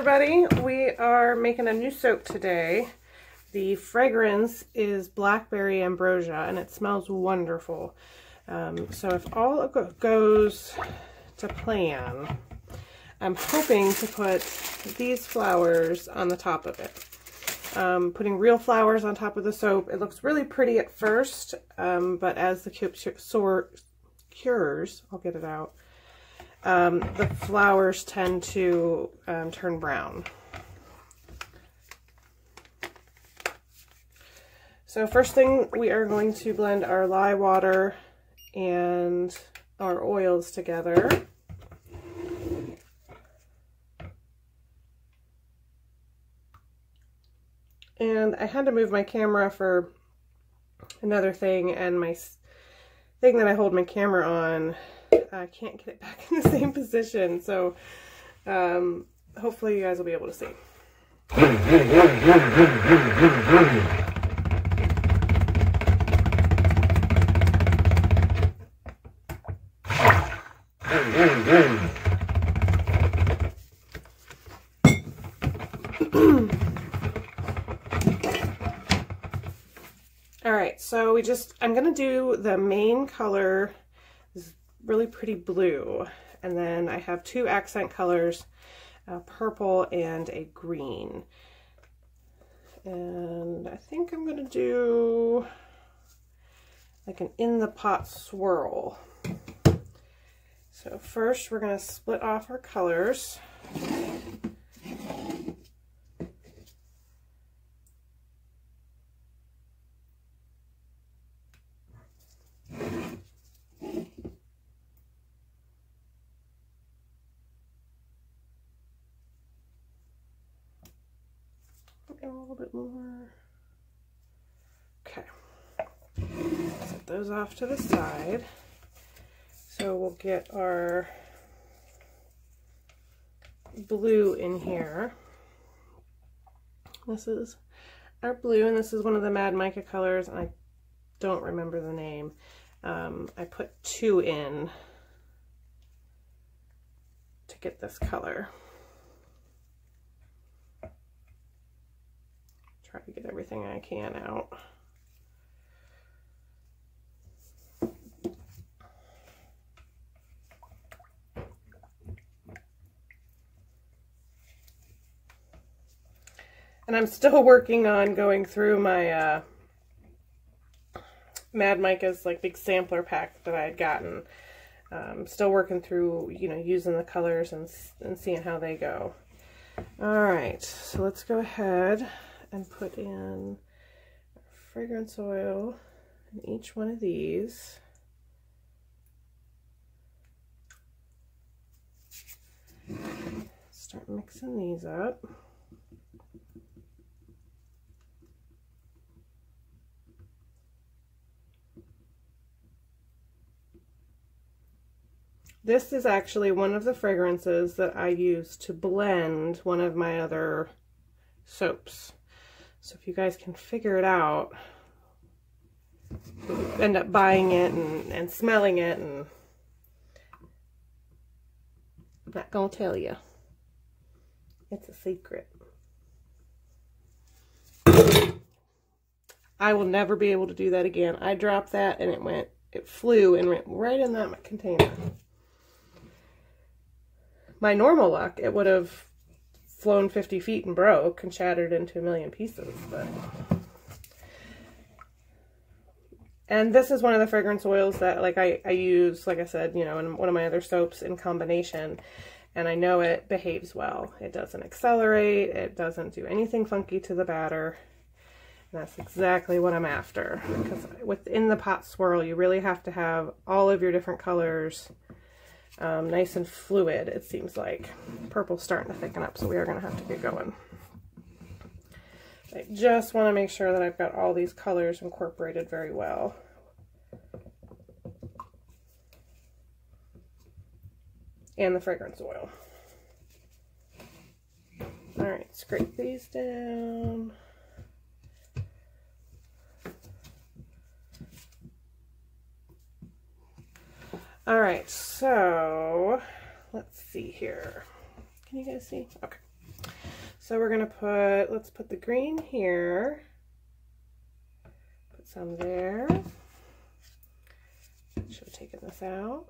everybody. We are making a new soap today. The fragrance is Blackberry Ambrosia and it smells wonderful. So if all goes to plan, I'm hoping to put these flowers on the top of it. Putting real flowers on top of the soap. It looks really pretty at first, but as the cures, I'll get it out. The flowers tend to turn brown. So first thing, we are going to blend our lye water and our oils together. And I had to move my camera for another thing, and my thing that I hold my camera on, I can't get it back in the same position, so hopefully you guys will be able to see. Alright, so I'm going to do the main color, this really pretty blue, and then I have two accent colors, a purple and a green. And I think I'm going to do like an in the pot swirl. So first we're going to split off our colors. A little bit more. Okay. Set those off to the side. So we'll get our blue in here. This is our blue, and this is one of the Mad Mica colors, and I don't remember the name. I put 2 in to get this color. Try to get everything I can out. And I'm still working on going through my Mad Mica's like big sampler pack that I had gotten. Still working through, you know, using the colors and seeing how they go. All right, so let's go ahead and put in fragrance oil in each one of these. Start mixing these up. This is actually one of the fragrances that I use to blend one of my other soaps. So if you guys can figure it out, you end up buying it and smelling it, and I'm not gonna tell you. It's a secret. I will never be able to do that again. I dropped that and it flew and went right in that container. My normal luck, it would have flown 50 feet and broke and shattered into a million pieces, but... And this is one of the fragrance oils that I use, like I said, you know, in one of my other soaps in combination, and I know it behaves well. It doesn't accelerate, it doesn't do anything funky to the batter, and that's exactly what I'm after, because within the pot swirl, you really have to have all of your different colors nice and fluid, it seems like. Purple's starting to thicken up, so we are going to have to get going. I just want to make sure that I've got all these colors incorporated very well. And the fragrance oil. Alright, scrape these down. All right, so let's see here. Can you guys see? Okay. So we're gonna put, let's put the green here. Put some there. Should have taken this out.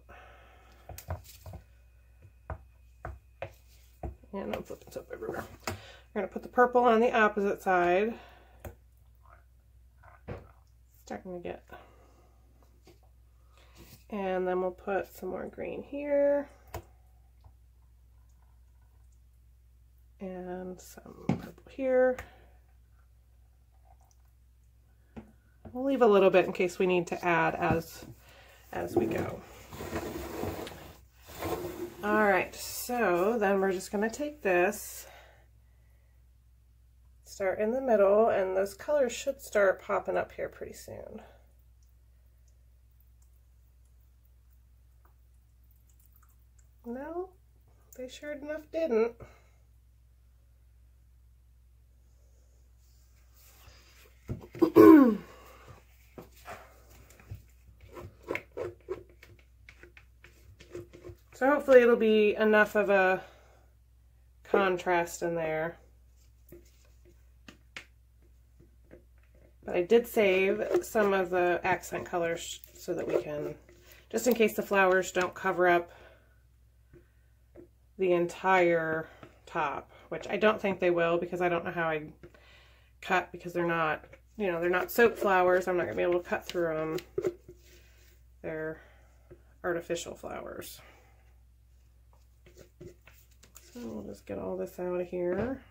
And I'm flipping soap everywhere. We're gonna put the purple on the opposite side. Starting to get. And then we'll put some more green here. And some purple here. We'll leave a little bit in case we need to add as we go. All right, so then we're just gonna take this, start in the middle, and those colors should start popping up here pretty soon. No, they sure enough didn't. So hopefully it'll be enough of a contrast in there. But I did save some of the accent colors so that we can, just in case the flowers don't cover up the entire top, which I don't think they will because I don't know how I cut, because they're not, you know, they're not soap flowers. I'm not gonna be able to cut through them. They're artificial flowers. So we'll just get all this out of here.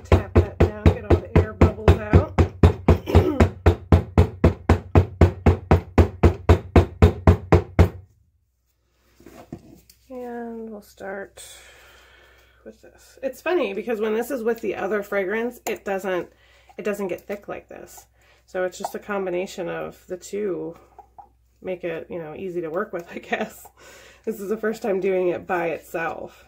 Tap that down, get all the air bubbles out. And we'll start with this. It's funny because when this is with the other fragrance, it doesn't get thick like this. So it's just a combination of the two make it, you know, easy to work with, I guess. This is the first time doing it by itself.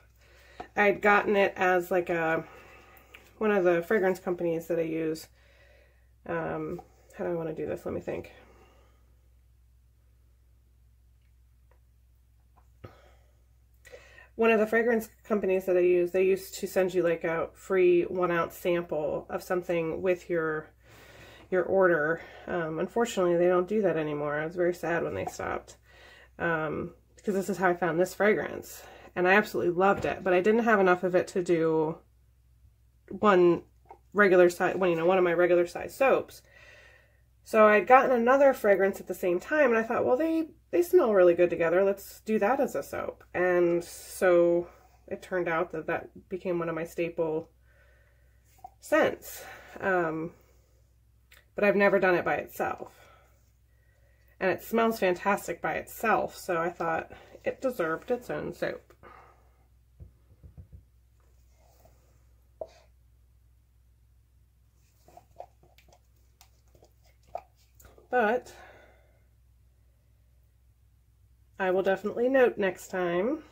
I'd gotten it as like one of the fragrance companies that I use. How do I want to do this? Let me think. One of the fragrance companies that I use, they used to send you like a free 1 ounce sample of something with your order. Unfortunately, they don't do that anymore. I was very sad when they stopped, because this is how I found this fragrance, and I absolutely loved it. But I didn't have enough of it to do one regular size, one of my regular size soaps. So I'd gotten another fragrance at the same time, and I thought, well, they smell really good together. Let's do that as a soap. And so it turned out that that became one of my staple scents. But I've never done it by itself. And it smells fantastic by itself, so I thought it deserved its own soap. But I will definitely note next time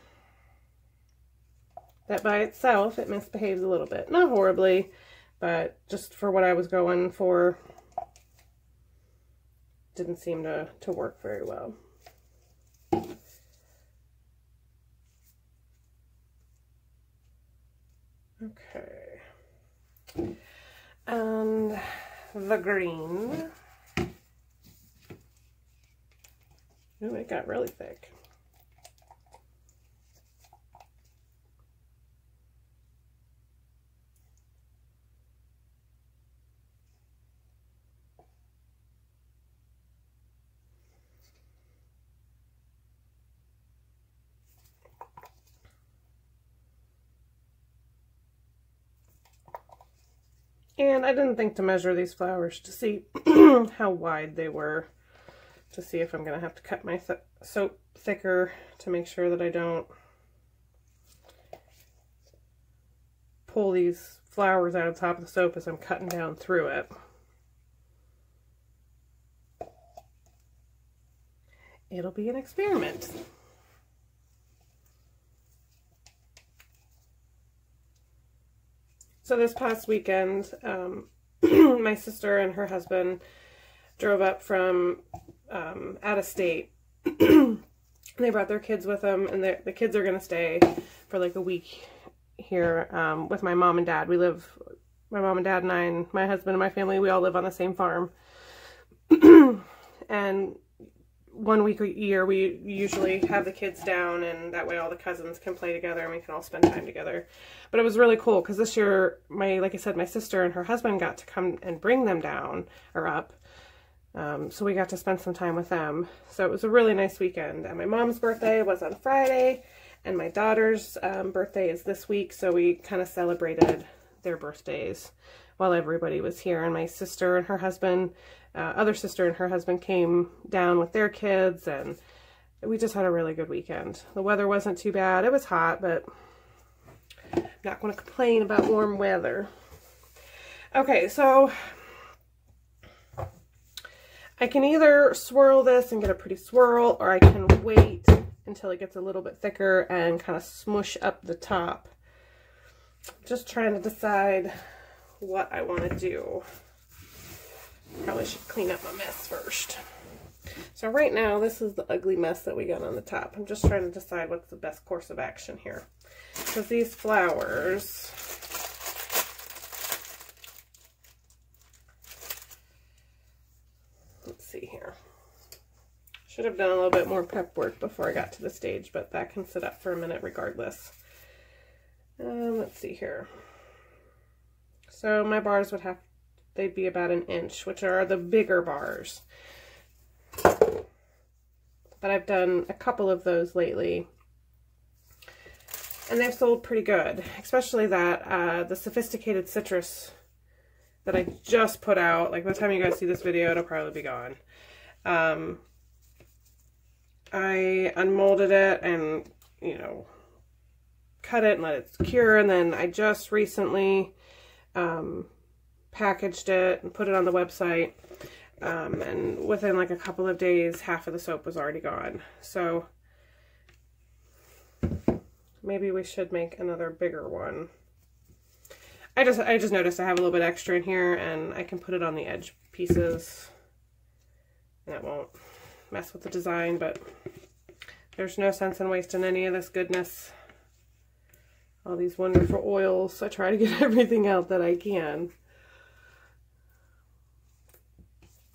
that by itself it misbehaves a little bit. Not horribly, but just for what I was going for, didn't seem to work very well. Okay. And the green. Ooh, it got really thick. And I didn't think to measure these flowers to see how wide they were, to see if I'm going to have to cut my soap thicker to make sure that I don't pull these flowers out of the top of the soap as I'm cutting down through it. It'll be an experiment. So this past weekend, my sister and her husband drove up from out of state. They brought their kids with them, and the kids are going to stay for like a week here with my mom and dad. My mom and dad and I and my husband and my family, we all live on the same farm. And 1 week a year, we usually have the kids down, and that way all the cousins can play together and we can all spend time together. But it was really cool because this year, like I said, my sister and her husband got to come and bring them down or up. So we got to spend some time with them. So it was a really nice weekend. And my mom's birthday was on Friday, and my daughter's birthday is this week. So we kind of celebrated their birthdays while everybody was here. And my sister and her husband, other sister and her husband came down with their kids, and we just had a really good weekend. The weather wasn't too bad. It was hot, but I'm not going to complain about warm weather. Okay, so I can either swirl this and get a pretty swirl, or I can wait until it gets a little bit thicker and kind of smush up the top. Just trying to decide what I want to do. Probably should clean up my mess first. So right now, this is the ugly mess that we got on the top. I'm just trying to decide what's the best course of action here. Because these flowers, let's see here. Should have done a little bit more prep work before I got to the stage, but that can sit up for a minute regardless. Let's see here. So my bars they'd be about 1 inch, which are the bigger bars. But I've done a couple of those lately, and they've sold pretty good, especially that the Sophisticated Citrus that I just put out. Like, by the time you guys see this video, it'll probably be gone. I unmolded it and, you know, cut it and let it cure, and then I just recently packaged it and put it on the website, and within like a couple of days, half of the soap was already gone. So maybe we should make another bigger one. I just noticed I have a little bit extra in here, and I can put it on the edge pieces. That won't mess with the design, but there's no sense in wasting any of this goodness. All these wonderful oils. I try to get everything out that I can.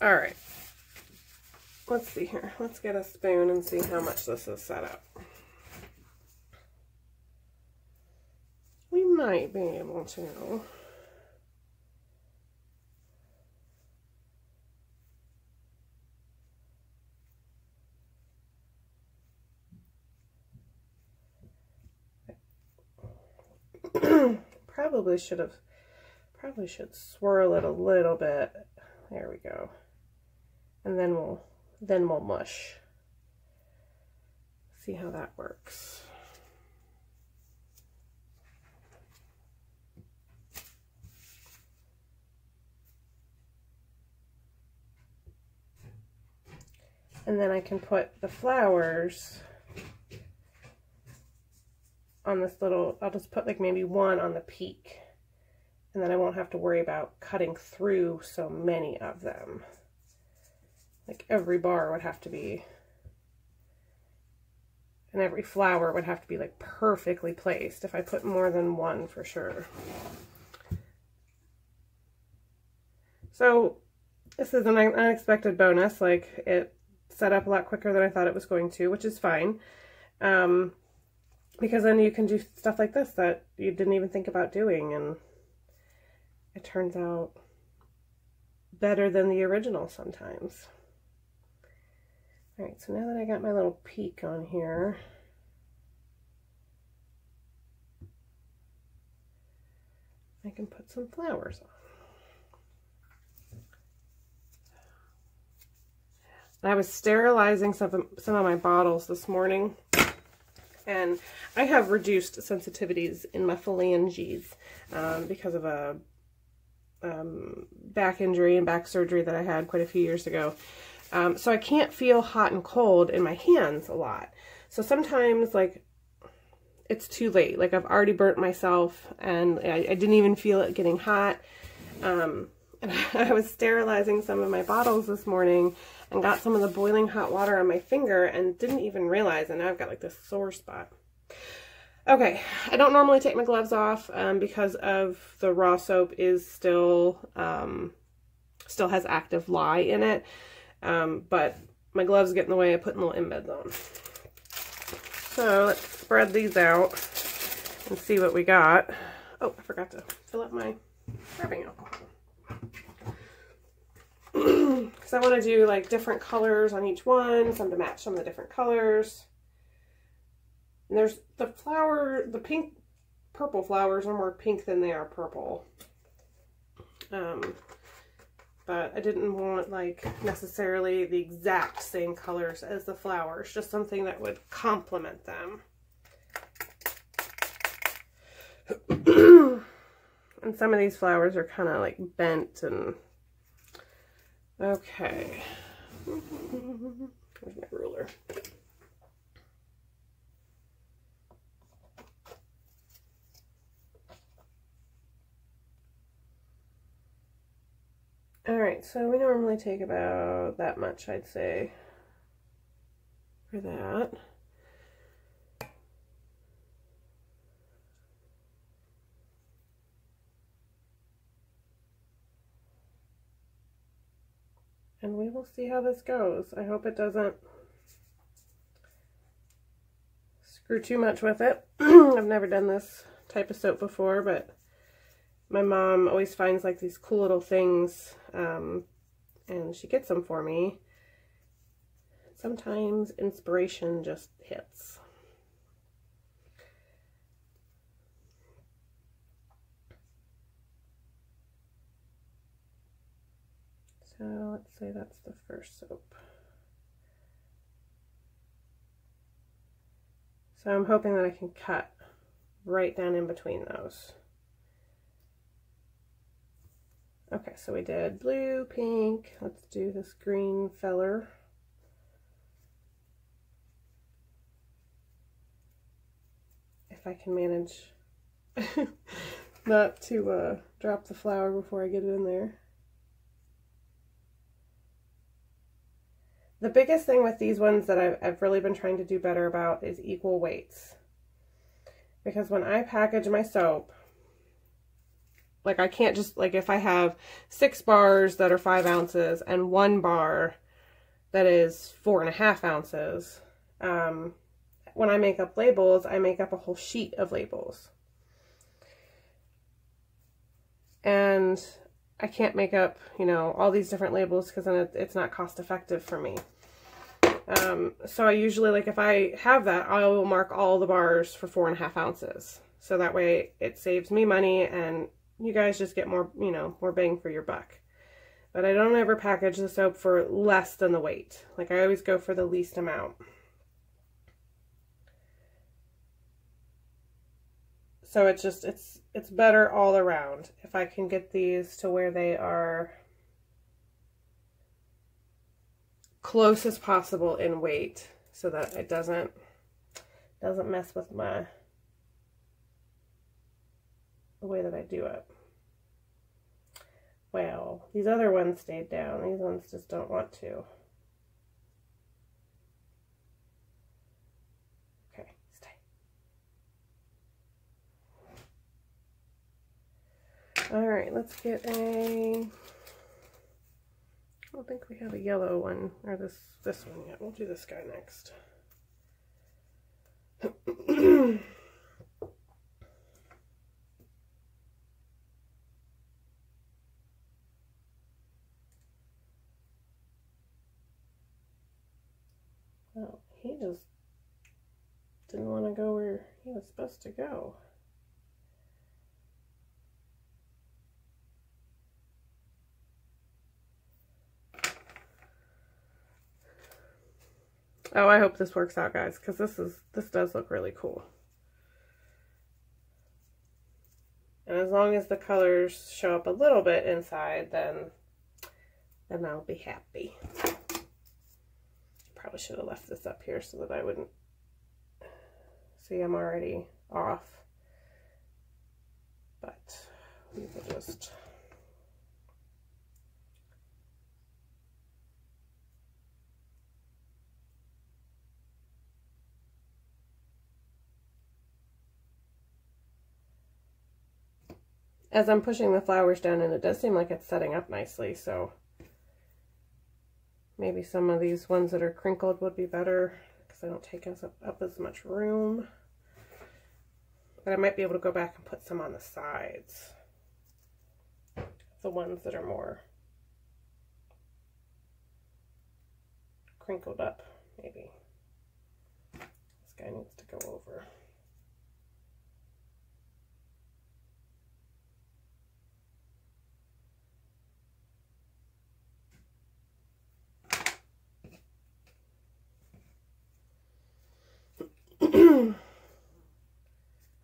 All right. Let's see here. Let's get a spoon and see how much this is set up. We might be able to. Probably should swirl it a little bit. There we go. And then we'll mush. See how that works. And then I can put the flowers on this little, I'll just put like maybe one on the peak, and then I won't have to worry about cutting through so many of them. Like every bar would have to be, and every flower would have to be like perfectly placed if I put more than one, for sure. So this is an unexpected bonus. Like, it set up a lot quicker than I thought it was going to, which is fine. Because then you can do stuff like this that you didn't even think about doing, and it turns out better than the original sometimes. All right, so now that I got my little peak on here, I can put some flowers on. I was sterilizing some of my bottles this morning, and I have reduced sensitivities in my phalanges because of a back injury and back surgery that I had quite a few years ago. So I can't feel hot and cold in my hands a lot. So sometimes, like, it's too late. Like, I've already burnt myself, and I didn't even feel it getting hot. And I was sterilizing some of my bottles this morning and got some of the boiling hot water on my finger and didn't even realize, and now I've got like this sore spot. Okay, I don't normally take my gloves off because of the raw soap is still has active lye in it, but my gloves get in the way of putting little embeds on. So let's spread these out and see what we got. Oh, I forgot to fill up my rubbing alcohol. Because I want to do like different colors on each one, some to match some of the different colors. And there's the flower, the pink, purple flowers are more pink than they are purple. But I didn't want like necessarily the exact same colors as the flowers, just something that would complement them. And some of these flowers are kind of like bent and okay. Where's my ruler? Alright, so we normally take about that much, I'd say, for that. And we will see how this goes. I hope it doesn't screw too much with it. I've never done this type of soap before, but my mom always finds like these cool little things, and she gets them for me. Sometimes inspiration just hits. So let's say that's the first soap. So I'm hoping that I can cut right down in between those. Okay, so we did blue, pink. Let's do this green feller. If I can manage not to drop the flower before I get it in there. The biggest thing with these ones that I've really been trying to do better about is equal weights. Because when I package my soap, like I can't just, like if I have 6 bars that are 5 ounces and 1 bar that is 4.5 ounces, when I make up labels, I make up a whole sheet of labels. And I can't make up, you know, all these different labels because then it's not cost effective for me. So I usually, like if I have that, I will mark all the bars for 4.5 ounces. So that way it saves me money and you guys just get more, you know, more bang for your buck. But I don't ever package the soap for less than the weight. Like I always go for the least amount. So it's just, it's better all around. If I can get these to where they are close as possible in weight so that it doesn't mess with the way that I do it. Well, these other ones stayed down. These ones just don't want to. Okay, stay. All right, let's get a, I don't think we have a yellow one, or this one yet. We'll do this guy next. Well, he just didn't want to go where he was supposed to go. Oh, I hope this works out, guys, because this does look really cool. And as long as the colors show up a little bit inside, then I'll be happy. Probably should have left this up here so that I wouldn't see I'm already off. But we will just as I'm pushing the flowers down, and it does seem like it's setting up nicely, so maybe some of these ones that are crinkled would be better because I don't take up as much room. But I might be able to go back and put some on the sides. The ones that are more crinkled up, maybe. This guy needs to go over.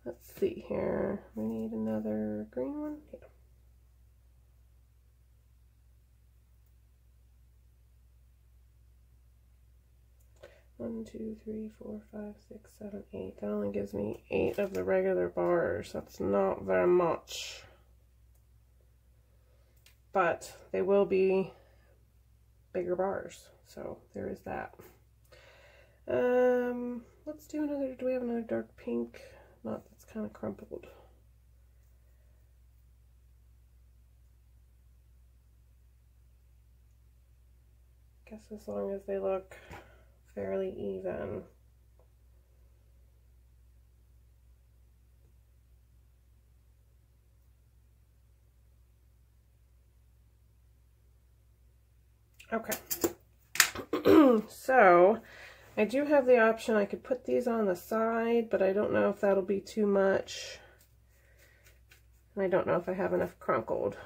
Let's see here. We need another green one. Yeah. One, two, three, four, five, six, seven, 8. That only gives me 8 of the regular bars. That's not very much. But they will be bigger bars. So there is that. Let's do another. Do we have another dark pink? Not, that's kind of crumpled. Guess as long as they look fairly even. Okay. So I do have the option, I could put these on the side, but I don't know if that'll be too much. And I don't know if I have enough crunkled.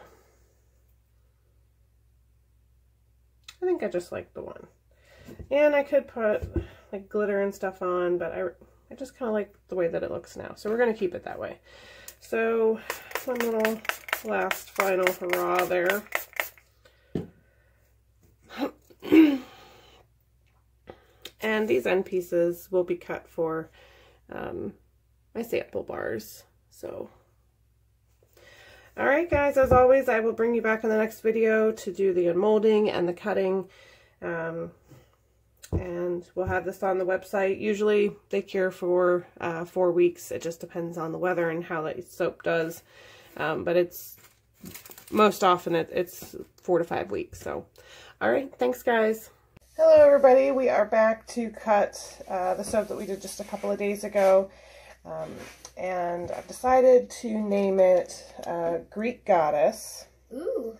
I think I just like the one. And I could put like glitter and stuff on, but I just kind of like the way that it looks now. So we're going to keep it that way. So one little last final hurrah there. And these end pieces will be cut for my sample bars. So, all right, guys, as always, I will bring you back in the next video to do the unmolding and the cutting. And we'll have this on the website. Usually they cure for 4 weeks. It just depends on the weather and how the soap does. But it's most often it's 4 to 5 weeks. So, all right, thanks, guys. Hello everybody, we are back to cut the soap that we did just a couple of days ago, and I've decided to name it Greek Goddess. Ooh.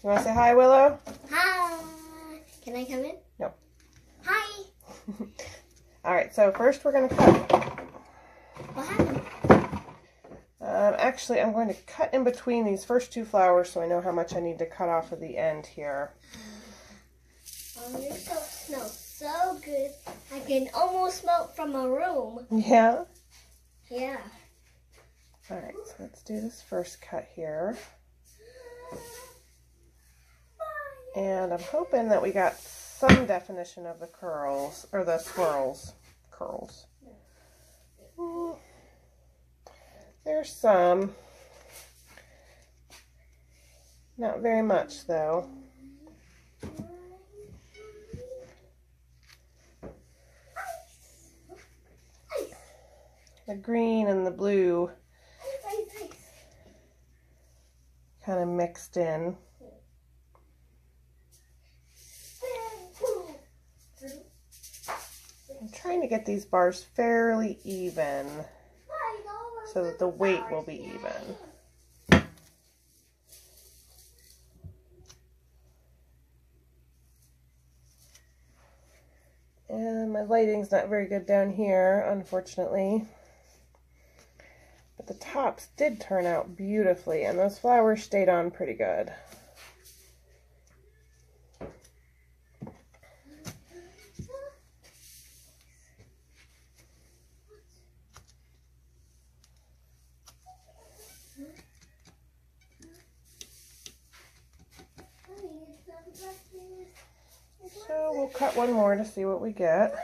You want to say hi, Willow? Hi. Can I come in? No. Hi. Alright, so first we're going to cut. What happened? Actually, I'm going to cut in between these first 2 flowers so I know how much I need to cut off at the end here. Oh, your soap smells so good. I can almost smell it from a room. Yeah? Yeah. Alright, so let's do this first cut here. And I'm hoping that we got some definition of the curls, or the swirls. Curls. There's some. Not very much, though. The green and the blue kind of mixed in. I'm trying to get these bars fairly even so that the weight will be even. And my lighting's not very good down here, unfortunately. But the tops did turn out beautifully, and those flowers stayed on pretty good. So we'll cut one more to see what we get.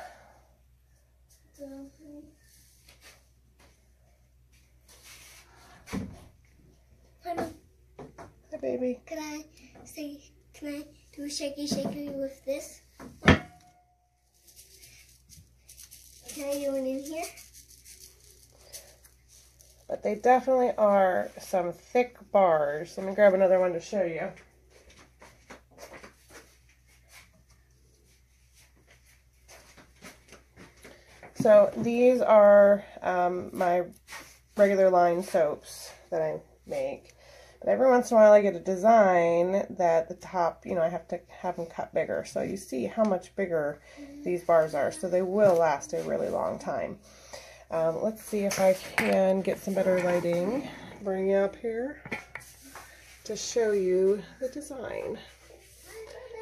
Hi, baby. Can I do a shaky with this? Can I do it in here? But they definitely are some thick bars. Let me grab another one to show you. So these are my regular line soaps that I make. But every once in a while I get a design that the top, you know, I have to have them cut bigger. So you see how much bigger these bars are. So they will last a really long time. Let's see if I can get some better lighting. Bring you up here to show you the design.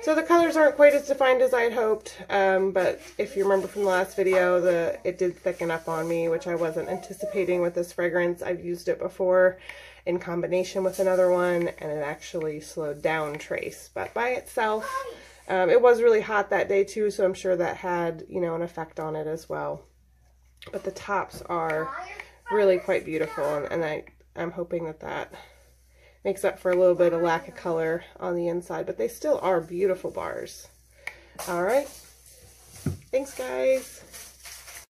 So the colors aren't quite as defined as I had hoped, but if you remember from the last video, it did thicken up on me, which I wasn't anticipating with this fragrance. I've used it before in combination with another one, and it actually slowed down Trace. But by itself, it was really hot that day too, so I'm sure that had, you know, an effect on it as well. But the tops are really quite beautiful, and I'm hoping that makes up for a little bit of lack of color on the inside, but they still are beautiful bars. All right. Thanks, guys.